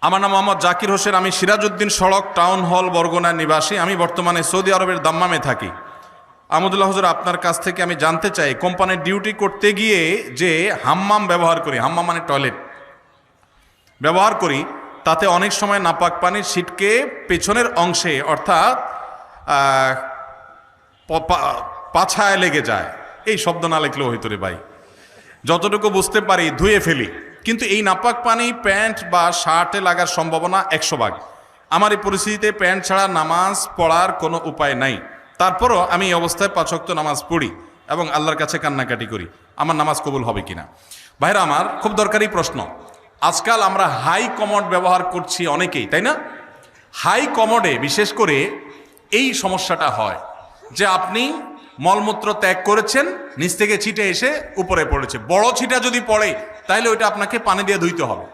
আমার নাম মোহাম্মদ জাকির হোসেন, আমি সিরাজউদ্দিন সড়ক টাউন হল বরগুনার নিবাসী। আমি বর্তমানে সৌদি আরবের দাম্মামে থাকি। আহমদুল্লাহ হুজুর, আপনার কাছ থেকে আমি জানতে চাই, কোম্পানির ডিউটি করতে গিয়ে যে হাম্মাম ব্যবহার করি, হাম্মাম মানে টয়লেট ব্যবহার করি, তাতে অনেক সময় নাপাক পানির ছিটকে পেছনের অংশে অর্থাৎ পাছায় লেগে যায়। এই শব্দ না লিখলেও হইতো রে ভাই, যতটুকু বুঝতে পারি ধুয়ে ফেলি, কিন্তু এই নাপাক পানি প্যান্ট বা শার্টে লাগার সম্ভাবনা 100 ভাগ। আমার এই পরিস্থিতিতে প্যান্ট ছাড়া নামাজ পড়ার কোনো উপায় নাই। তারপরও আমি এই অবস্থায় 5 ওয়াক্ত নামাজ পড়ি এবং আল্লাহর কাছে কান্নাকাটি করি। আমার নামাজ কবুল হবে কিনা? ভাইরা আমার, খুব দরকারি প্রশ্ন। আজকাল আমরা হাই কমোড ব্যবহার করছি অনেকেই, তাই না? হাই কমোডে বিশেষ করে এই সমস্যাটা হয় যে আপনি মলমূত্র ত্যাগ করেছেন, নিচ থেকে ছিটে এসে উপরে পড়েছে। বড় ছিটা যদি পড়ে তাহলে ওইটা আপনাকে পানি দিয়ে ধুইতে হবে।